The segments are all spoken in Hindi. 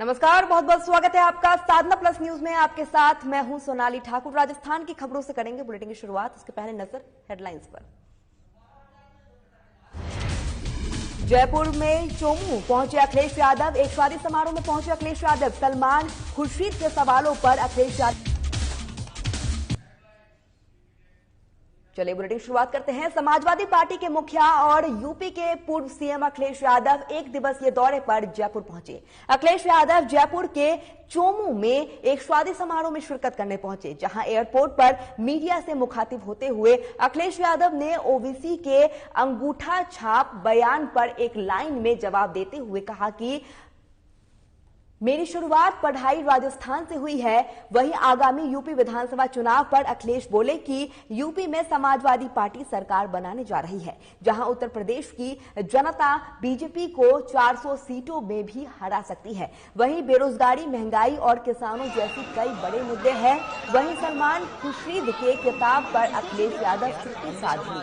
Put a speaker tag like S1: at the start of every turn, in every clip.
S1: नमस्कार, बहुत बहुत स्वागत है आपका साधना प्लस न्यूज में। आपके साथ मैं हूं सोनाली ठाकुर। राजस्थान की खबरों से करेंगे बुलेटिन की शुरुआत। उसके पहले नजर हेडलाइंस पर। जयपुर में चोमू पहुंचे अखिलेश यादव। एक शादी समारोह में पहुंचे अखिलेश यादव। सलमान खुर्शीद के सवालों पर अखिलेश यादव। चलिए बुलेटिन शुरुआत करते हैं। समाजवादी पार्टी के मुखिया और यूपी के पूर्व सीएम अखिलेश यादव एक दिवसीय दौरे पर जयपुर पहुंचे। अखिलेश यादव जयपुर के चोमू में एक शादी समारोह में शिरकत करने पहुंचे, जहां एयरपोर्ट पर मीडिया से मुखातिब होते हुए अखिलेश यादव ने ओबीसी के अंगूठा छाप बयान पर एक लाइन में जवाब देते हुए कहा कि मेरी शुरुआत पढ़ाई राजस्थान से हुई है। वहीं आगामी यूपी विधानसभा चुनाव पर अखिलेश बोले कि यूपी में समाजवादी पार्टी सरकार बनाने जा रही है, जहां उत्तर प्रदेश की जनता बीजेपी को 400 सीटों में भी हरा सकती है। वहीं बेरोजगारी, महंगाई और किसानों जैसी कई बड़े मुद्दे हैं। वहीं सलमान खुर्शीद के किताब पर अखिलेश यादव चुप्पी साध ली।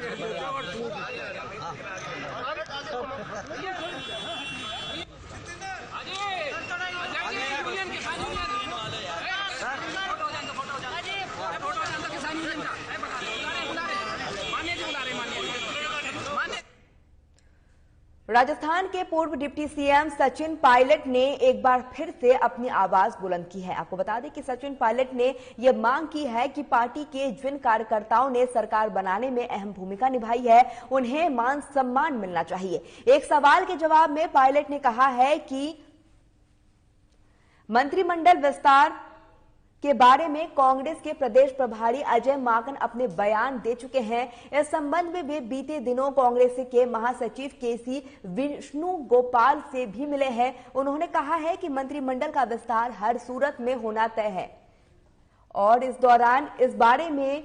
S1: राजस्थान के पूर्व डिप्टी सीएम सचिन पायलट ने एक बार फिर से अपनी आवाज बुलंद की है। आपको बता दें कि सचिन पायलट ने यह मांग की है कि पार्टी के जिन कार्यकर्ताओं ने सरकार बनाने में अहम भूमिका निभाई है, उन्हें मान सम्मान मिलना चाहिए। एक सवाल के जवाब में पायलट ने कहा है कि मंत्रिमंडल विस्तार के बारे में कांग्रेस के प्रदेश प्रभारी अजय माकन अपने बयान दे चुके हैं। इस संबंध में वे बीते दिनों कांग्रेस के महासचिव केसी विष्णु गोपाल से भी मिले हैं। उन्होंने कहा है कि मंत्रिमंडल का विस्तार हर सूरत में होना तय है और इस दौरान इस बारे में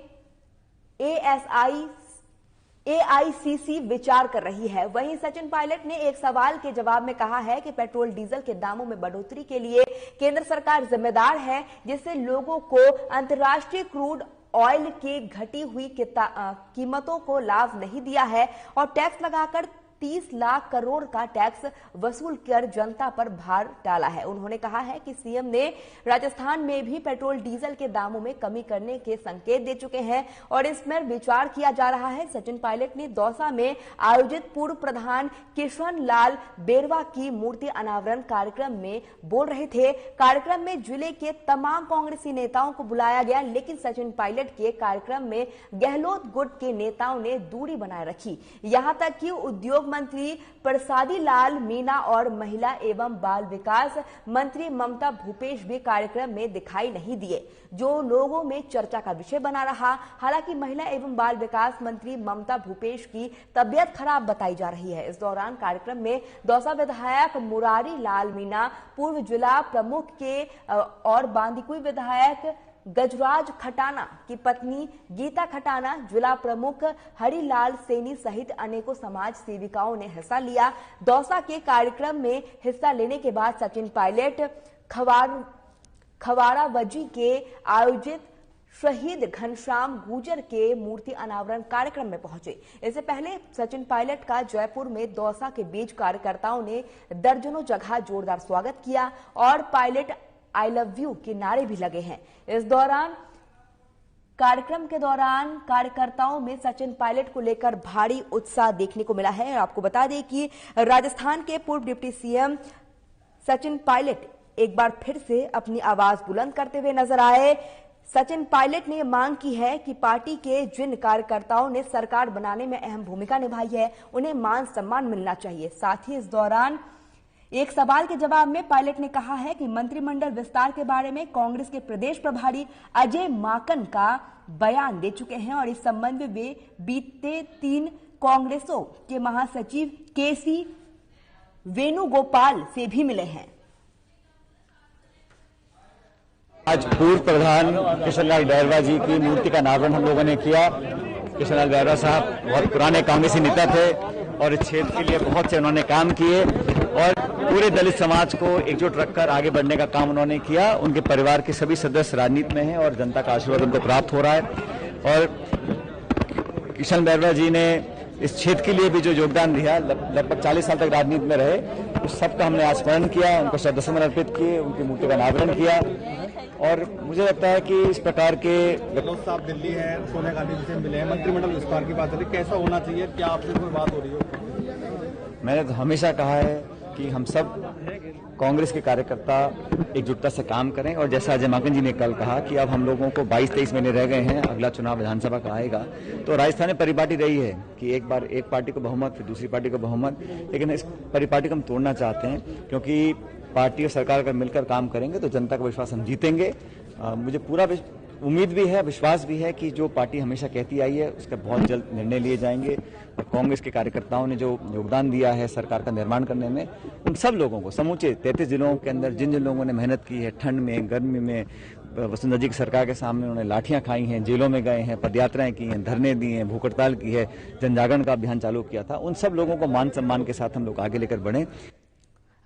S1: एआईसीसी विचार कर रही है। वहीं सचिन पायलट ने एक सवाल के जवाब में कहा है कि पेट्रोल डीजल के दामों में बढ़ोतरी के लिए केंद्र सरकार जिम्मेदार है, जिससे लोगों को अंतर्राष्ट्रीय क्रूड ऑयल की घटी हुई कीमतों को लाभ नहीं दिया है और टैक्स लगाकर 30 लाख करोड़ का टैक्स वसूल कर जनता पर भार डाला है। उन्होंने कहा है कि सीएम ने राजस्थान में भी पेट्रोल डीजल के दामों में कमी करने के संकेत दे चुके हैं और इसमें विचार किया जा रहा है। सचिन पायलट ने दौसा में आयोजित पूर्व प्रधान किशन लाल बेरवा की मूर्ति अनावरण कार्यक्रम में बोल रहे थे। कार्यक्रम में जिले के तमाम कांग्रेसी नेताओं को बुलाया गया, लेकिन सचिन पायलट के कार्यक्रम में गहलोत गुट के नेताओं ने दूरी बनाए रखी। यहां तक कि उद्योग मंत्री प्रसादी लाल मीणा और महिला एवं बाल विकास मंत्री ममता भूपेश भी कार्यक्रम में दिखाई नहीं दिए, जो लोगों में चर्चा का विषय बना रहा। हालांकि महिला एवं बाल विकास मंत्री ममता भूपेश की तबियत खराब बताई जा रही है। इस दौरान कार्यक्रम में दौसा विधायक मुरारी लाल मीणा, पूर्व जिला प्रमुख के और बांदीकुई विधायक गजराज खटाना की पत्नी गीता खटाना, जिला प्रमुख हरिलाल सैनी सहित अनेकों समाज सेविकाओं ने हिस्सा लिया। दौसा के कार्यक्रम में हिस्सा लेने के बाद सचिन पायलट खवारावजी के आयोजित शहीद घनश्याम गुर्जर के मूर्ति अनावरण कार्यक्रम में पहुंचे। इससे पहले सचिन पायलट का जयपुर में दौसा के बीच कार्यकर्ताओं ने दर्जनों जगह जोरदार स्वागत किया और पायलट आई लव यू के नारे भी लगे हैं। इस दौरान कार्यक्रम के दौरान कार्यकर्ताओं में सचिन पायलट को लेकर भारी उत्साह देखने को मिला है। आपको बता दें कि राजस्थान के पूर्व डिप्टी सीएम सचिन पायलट एक बार फिर से अपनी आवाज बुलंद करते हुए नजर आए। सचिन पायलट ने मांग की है कि पार्टी के जिन कार्यकर्ताओं ने सरकार बनाने में अहम भूमिका निभाई है, उन्हें मान सम्मान मिलना चाहिए। साथ ही इस दौरान एक सवाल के जवाब में पायलट ने कहा है कि मंत्रिमंडल विस्तार के बारे में कांग्रेस के प्रदेश प्रभारी अजय माकन का बयान दे चुके हैं और इस संबंध में वे बीते 3 कांग्रेसों के महासचिव केसी वेणुगोपाल से भी मिले हैं।
S2: आज पूर्व प्रधान किशन लाल बेरवा जी की मूर्ति का अनावरण हम लोगों ने किया। किशन लाल बेरवा साहब बहुत पुराने कांग्रेसी नेता थे और इस क्षेत्र के लिए बहुत से उन्होंने काम किए और पूरे दलित समाज को एकजुट रखकर आगे बढ़ने का काम उन्होंने किया। उनके परिवार के सभी सदस्य राजनीति में हैं और जनता का आशीर्वाद उनको प्राप्त हो रहा है और किशन बेरवा जी ने इस क्षेत्र के लिए भी जो योगदान दिया, लगभग 40 साल तक राजनीति में रहे, उस सबका हमने आज स्मरण किया, उनको श्रद्धासुमन अर्पित किए, उनकी मूर्ति का अनावरण किया। और मुझे लगता है कि इस प्रकार के
S3: साहब दिल्ली है, सोनिया गांधी जी से मिले हैं, मंत्रिमंडल विस्तार की बात हो रही है, कैसा होना चाहिए, क्या आपसे कोई बात हो रही हो?
S2: मैंने तो हमेशा कहा है कि हम सब कांग्रेस के कार्यकर्ता एकजुटता से काम करें, और जैसा अजय माकन जी ने कल कहा कि अब हम लोगों को 22-23 महीने रह गए हैं, अगला चुनाव विधानसभा का आएगा, तो राजस्थान में परिपाटी रही है कि एक बार एक पार्टी को बहुमत, फिर दूसरी पार्टी को बहुमत, लेकिन इस परिपाटी को हम तोड़ना चाहते हैं, क्योंकि पार्टी और सरकार अगर मिलकर काम करेंगे तो जनता का विश्वास हम जीतेंगे। मुझे पूरा उम्मीद भी है, विश्वास भी है कि जो पार्टी हमेशा कहती आई है उसका बहुत जल्द निर्णय लिए जाएंगे, और कांग्रेस के कार्यकर्ताओं ने जो योगदान दिया है सरकार का निर्माण करने में, उन सब लोगों को, समूचे 33 जिलों के अंदर जिन जिन लोगों ने मेहनत की है, ठंड में, गर्मी में, वसुंधरा जी की सरकार के सामने उन्होंने लाठियां खाई हैं, जेलों में गए हैं, पदयात्राएं की हैं, धरने दिए हैं, भूख हड़ताल की है, जनजागरण का अभियान चालू किया था, उन सब लोगों को मान सम्मान के साथ हम लोग आगे लेकर बढ़ें।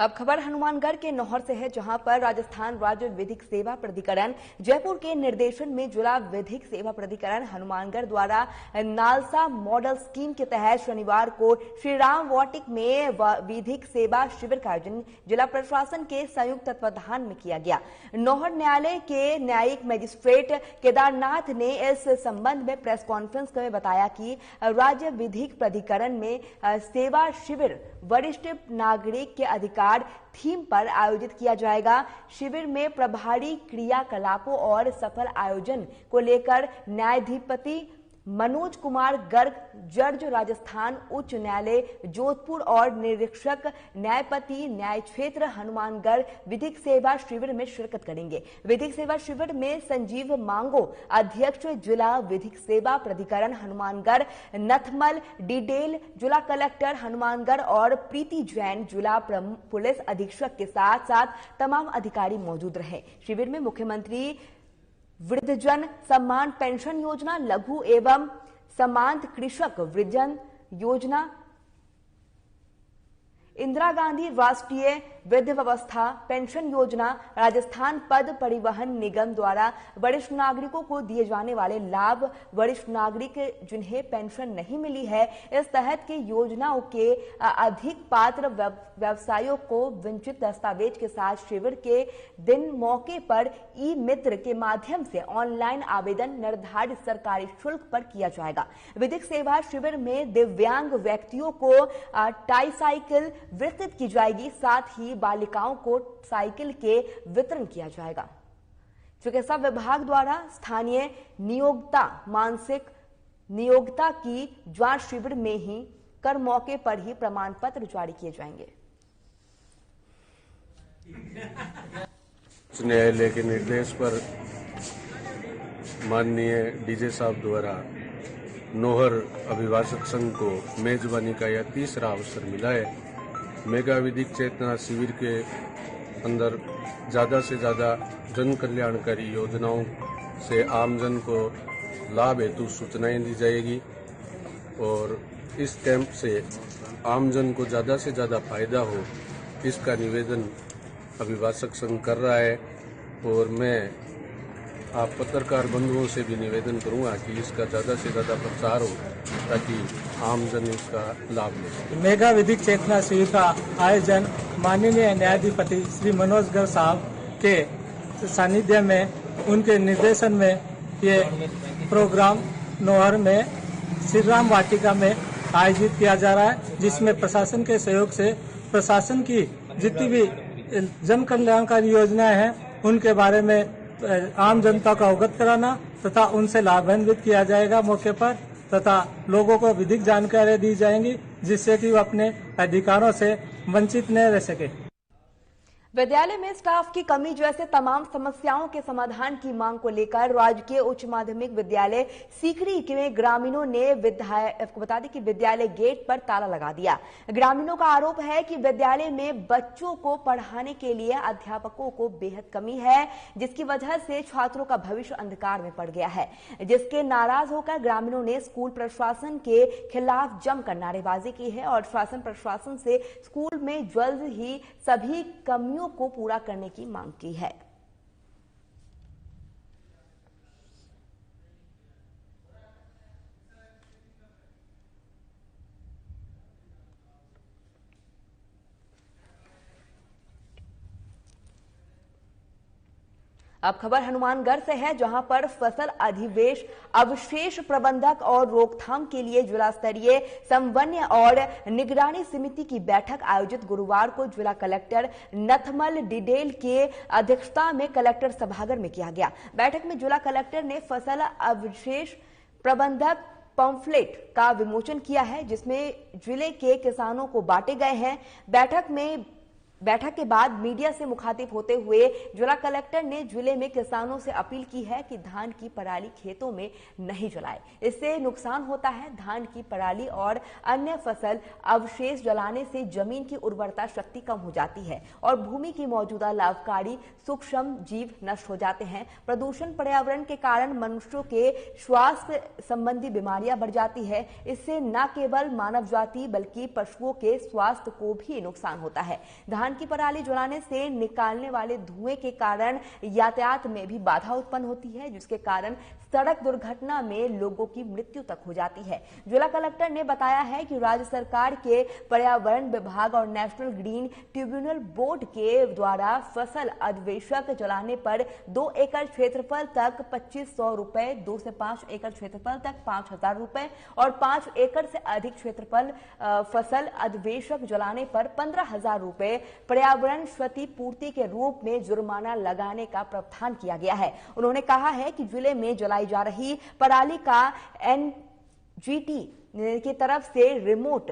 S1: अब खबर हनुमानगढ़ के नौहर से है, जहां पर राजस्थान राज्य विधिक सेवा प्राधिकरण जयपुर के निर्देशन में जिला विधिक सेवा प्राधिकरण हनुमानगढ़ द्वारा नालसा मॉडल स्कीम के तहत शनिवार को श्री राम वाटिक में विधिक सेवा शिविर का आयोजन जिला प्रशासन के संयुक्त तत्वाधान में किया गया। नौहर न्यायालय के न्यायिक मजिस्ट्रेट केदारनाथ ने इस संबंध में प्रेस कॉन्फ्रेंस में बताया कि राज्य विधिक प्राधिकरण में सेवा शिविर वरिष्ठ नागरिक के अधिकार थीम पर आयोजित किया जाएगा। शिविर में प्रभारी क्रियाकलापों और सफल आयोजन को लेकर न्यायाधिपति मनोज कुमार गर्ग, जज राजस्थान उच्च न्यायालय जोधपुर और निरीक्षक न्यायपति न्याय क्षेत्र हनुमानगढ़ विधिक सेवा शिविर में शिरकत करेंगे। विधिक सेवा शिविर में संजीव मांगो, अध्यक्ष जिला विधिक सेवा प्राधिकरण हनुमानगढ़, नथमल डिडेल जिला कलेक्टर हनुमानगढ़ और प्रीति जैन जिला पुलिस अधीक्षक के साथ साथ तमाम अधिकारी मौजूद रहे। शिविर में मुख्यमंत्री वृद्धजन सम्मान पेंशन योजना, लघु एवं सीमांत कृषक वृद्धजन योजना, इंदिरा गांधी राष्ट्रीय वृद्धावस्था पेंशन योजना, राजस्थान पद परिवहन निगम द्वारा वरिष्ठ नागरिकों को दिए जाने वाले लाभ, वरिष्ठ नागरिक जिन्हें पेंशन नहीं मिली है, इस तहत के योजनाओं के अधिक पात्र व्यवसायियों को वंचित दस्तावेज के साथ शिविर के दिन मौके पर ई मित्र के माध्यम से ऑनलाइन आवेदन निर्धारित सरकारी शुल्क पर किया जाएगा। विधिक सेवा शिविर में दिव्यांग व्यक्तियों को ट्राईसाइकिल वितरित की जाएगी, साथ ही बालिकाओं को साइकिल के वितरण किया जाएगा। चिकित्सा विभाग द्वारा स्थानीय नियोक्ता मानसिक नियोक्ता की जांच शिविर में ही कर मौके पर ही प्रमाण पत्र जारी किए जाएंगे।
S4: उच्च न्यायालय के निर्देश पर माननीय डीजे साहब द्वारा नौहर अभिभाषक संघ को मेजबानी का यह तीसरा अवसर मिला है। मेगा विधिक चेतना शिविर के अंदर ज़्यादा से ज़्यादा जन कल्याणकारी योजनाओं से आमजन को लाभ हेतु सूचनाएं दी जाएगी, और इस कैंप से आमजन को ज़्यादा से ज़्यादा फायदा हो, इसका निवेदन अभिभाषक संघ कर रहा है। और मैं आप पत्रकार बंधुओं से भी निवेदन करूंगा कि इसका ज़्यादा से ज़्यादा प्रचार हो, ताकि आमजन इसका लाभ ले।
S5: मेगा विधिक चेतना शिविर का आयोजन माननीय न्यायाधिपति श्री मनोज गर्ग साहब के सानिध्य में, उनके निर्देशन में ये प्रोग्राम नौहर में श्री राम वाटिका में आयोजित किया जा रहा है, जिसमें प्रशासन के सहयोग से प्रशासन की जितनी भी जन कल्याणकारी योजनाएं हैं उनके बारे में आम जनता को अवगत कराना तथा उनसे लाभान्वित किया जाएगा मौके पर, तथा लोगों को विधिक जानकारी दी जाएंगी, जिससे कि वो अपने अधिकारों से वंचित न रह सके।
S1: विद्यालय में स्टाफ की कमी जैसे तमाम समस्याओं के समाधान की मांग को लेकर राजकीय उच्च माध्यमिक विद्यालय सीकरी के ग्रामीणों ने आपको बता दें कि विद्यालय गेट पर ताला लगा दिया। ग्रामीणों का आरोप है कि विद्यालय में बच्चों को पढ़ाने के लिए अध्यापकों को बेहद कमी है, जिसकी वजह से छात्रों का भविष्य अंधकार में पड़ गया है, जिसके नाराज होकर ग्रामीणों ने स्कूल प्रशासन के खिलाफ जमकर नारेबाजी की है और शासन प्रशासन से स्कूल में जल्द ही सभी कमियों को पूरा करने की मांग की है। अब खबर हनुमानगढ़ से है, जहां पर फसल अवशेष प्रबंधक और रोकथाम के लिए जिला स्तरीय समन्वय और निगरानी समिति की बैठक आयोजित गुरुवार को जिला कलेक्टर नथमल डिडेल के अध्यक्षता में कलेक्टर सभागार में किया गया। बैठक में जिला कलेक्टर ने फसल अवशेष प्रबंधक पंफलेट का विमोचन किया है, जिसमें जिले के किसानों को बांटे गए हैं। बैठक के बाद मीडिया से मुखातिब होते हुए जिला कलेक्टर ने जिले में किसानों से अपील की है कि धान की पराली खेतों में नहीं जलाएं, इससे नुकसान होता है। धान की पराली और अन्य फसल अवशेष जलाने से जमीन की उर्वरता शक्ति कम हो जाती है और भूमि की मौजूदा लाभकारी सूक्ष्म जीव नष्ट हो जाते हैं। प्रदूषण पर्यावरण के कारण मनुष्यों के स्वास्थ्य संबंधी बीमारियां बढ़ जाती है। इससे न केवल मानव जाति बल्कि पशुओं के स्वास्थ्य को भी नुकसान होता है। धान की पराली जलाने से निकालने वाले धुएं के कारण यातायात में भी बाधा उत्पन्न होती है, जिसके कारण सड़क दुर्घटना में लोगों की मृत्यु तक हो जाती है। जिला कलेक्टर ने बताया है कि राज्य सरकार के पर्यावरण विभाग और नेशनल ग्रीन ट्रिब्यूनल बोर्ड के द्वारा फसल अवशेष जलाने पर 2 एकड़ क्षेत्रफल तक 2500 रुपए, 2 से 5 एकड़ क्षेत्रफल तक 5000 रुपए और 5 एकड़ से अधिक क्षेत्रफल फसल अवशेष जलाने पर 15000 रुपए पर्यावरण क्षतिपूर्ति के रूप में जुर्माना लगाने का प्रावधान किया गया है। उन्होंने कहा है कि जिले में जलाई जा रही पराली का एनजीटी की तरफ से रिमोट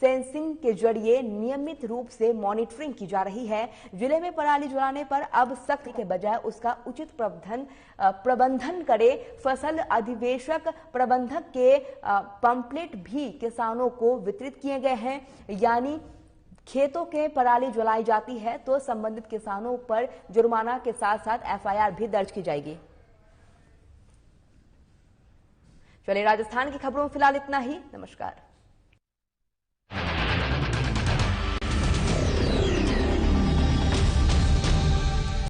S1: सेंसिंग के जरिए नियमित रूप से मॉनिटरिंग की जा रही है। जिले में पराली जलाने पर अब सख्ती के बजाय उसका उचित प्रबंधन करे। फसल अवशेष प्रबंधक के पंपलेट भी किसानों को वितरित किए गए हैं, यानी खेतों के पराली जलाई जाती है तो संबंधित किसानों पर जुर्माना के साथ साथ एफआईआर भी दर्ज की जाएगी। चलिए, राजस्थान की खबरों में फिलहाल इतना ही। नमस्कार।